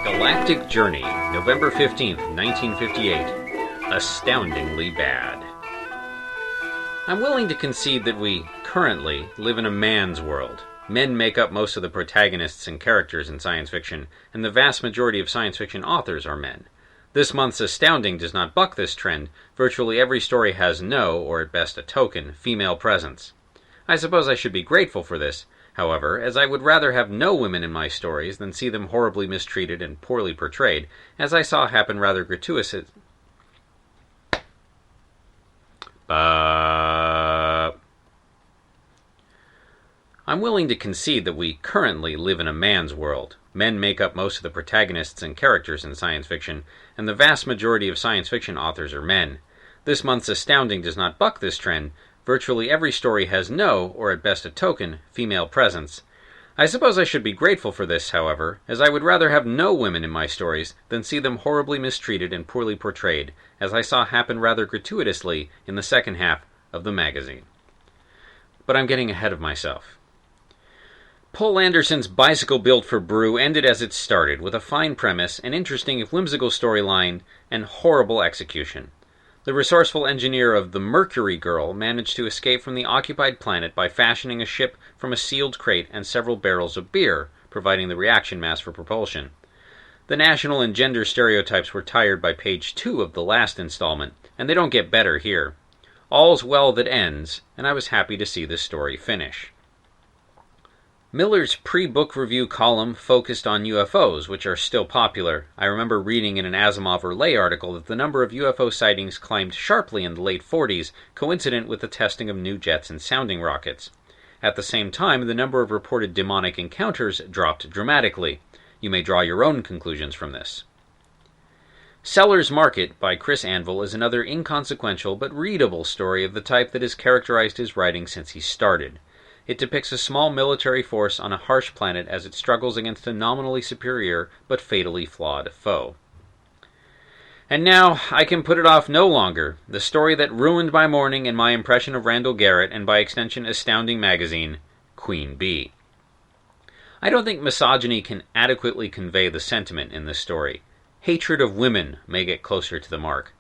Galactic Journey, November 15th, 1958. Astoundingly bad. I'm willing to concede that we, currently, live in a man's world. Men make up most of the protagonists and characters in science fiction, and the vast majority of science fiction authors are men. This month's Astounding does not buck this trend. Virtually every story has no, or at best a token, female presence. I suppose I should be grateful for this, however, as I would rather have no women in my stories than see them horribly mistreated and poorly portrayed, as I saw happen rather gratuitously. I'm willing to concede that we currently live in a man's world. Men make up most of the protagonists and characters in science fiction, and the vast majority of science fiction authors are men. This month's Astounding does not buck this trend. Virtually every story has no, or at best a token, female presence. I suppose I should be grateful for this, however, as I would rather have no women in my stories than see them horribly mistreated and poorly portrayed, as I saw happen rather gratuitously in the second half of the magazine. But I'm getting ahead of myself. Poul Anderson's Bicycle Built for Brew ended as it started, with a fine premise, an interesting if whimsical storyline, and horrible execution. The resourceful engineer of The Mercury Girl managed to escape from the occupied planet by fashioning a ship from a sealed crate and several barrels of beer, providing the reaction mass for propulsion. The national and gender stereotypes were tired by page 2 of the last installment, and they don't get better here. All's well that ends, and I was happy to see this story finish. Miller's pre-book review column focused on UFOs, which are still popular. I remember reading in an Asimov or Lay article that the number of UFO sightings climbed sharply in the late 40s, coincident with the testing of new jets and sounding rockets. At the same time, the number of reported demonic encounters dropped dramatically. You may draw your own conclusions from this. Seller's Market by Chris Anvil is another inconsequential but readable story of the type that has characterized his writing since he started. It depicts a small military force on a harsh planet as it struggles against a nominally superior but fatally flawed foe. And now, I can put it off no longer, the story that ruined my morning and my impression of Randall Garrett and by extension Astounding magazine, Queen Bee. I don't think misogyny can adequately convey the sentiment in this story. Hatred of women may get closer to the mark.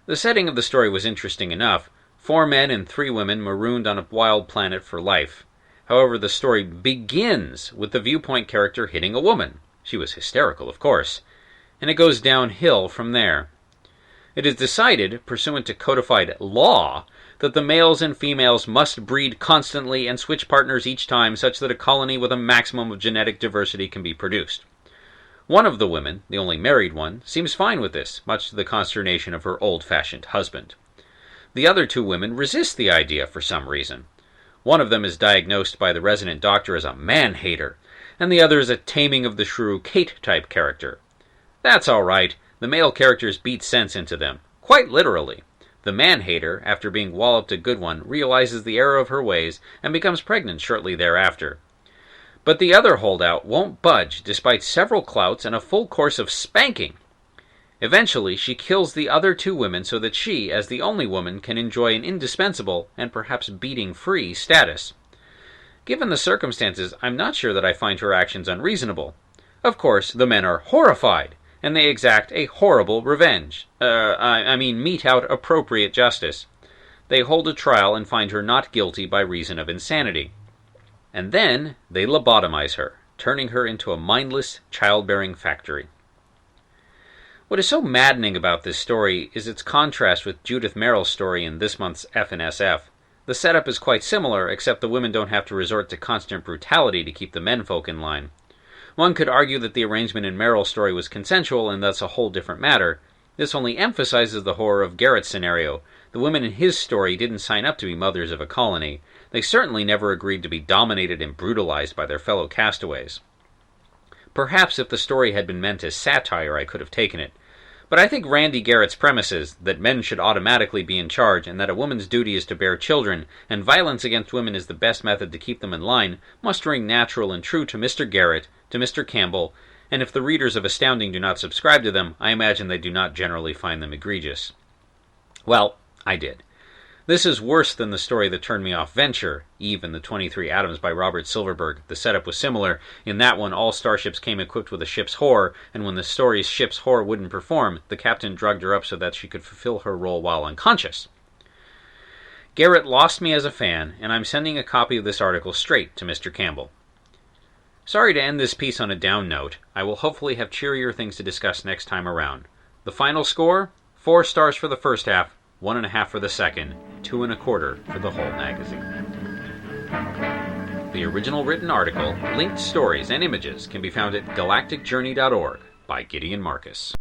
The setting of the story was interesting enough. 4 men and 3 women marooned on a wild planet for life. However, the story begins with the viewpoint character hitting a woman. She was hysterical, of course. And it goes downhill from there. It is decided, pursuant to codified law, that the males and females must breed constantly and switch partners each time such that a colony with a maximum of genetic diversity can be produced. One of the women, the only married one, seems fine with this, much to the consternation of her old-fashioned husband. The other 2 women resist the idea for some reason. One of them is diagnosed by the resident doctor as a man-hater, and the other is a Taming of the Shrew Kate-type character. That's all right. The male characters beat sense into them, quite literally. The man-hater, after being walloped a good one, realizes the error of her ways and becomes pregnant shortly thereafter. But the other holdout won't budge despite several clouts and a full course of spanking. Eventually, she kills the other 2 women so that she, as the only woman, can enjoy an indispensable, and perhaps beating-free, status. Given the circumstances, I'm not sure that I find her actions unreasonable. Of course, the men are horrified, and they exact a horrible revenge. Mete out appropriate justice. They hold a trial and find her not guilty by reason of insanity. And then, they lobotomize her, turning her into a mindless, childbearing factory. What is so maddening about this story is its contrast with Judith Merrill's story in this month's F&SF. The setup is quite similar, except the women don't have to resort to constant brutality to keep the menfolk in line. One could argue that the arrangement in Merrill's story was consensual, and that's a whole different matter. This only emphasizes the horror of Garrett's scenario. The women in his story didn't sign up to be mothers of a colony. They certainly never agreed to be dominated and brutalized by their fellow castaways. Perhaps if the story had been meant as satire, I could have taken it. But I think Randy Garrett's premises, that men should automatically be in charge and that a woman's duty is to bear children, and violence against women is the best method to keep them in line, must ring natural and true to Mr. Garrett, to Mr. Campbell, and if the readers of Astounding do not subscribe to them, I imagine they do not generally find them egregious. Well, I did. This is worse than the story that turned me off Venture, Eve and the 23 Atoms by Robert Silverberg. The setup was similar. In that one, all starships came equipped with a ship's whore, and when the story's ship's whore wouldn't perform, the captain drugged her up so that she could fulfill her role while unconscious. Garrett lost me as a fan, and I'm sending a copy of this article straight to Mr. Campbell. Sorry to end this piece on a down note. I will hopefully have cheerier things to discuss next time around. The final score? 4 stars for the first half, 1.5 for the second, 2.25 for the whole magazine. The original written article, linked stories, and images can be found at galacticjourney.org by Gideon Marcus.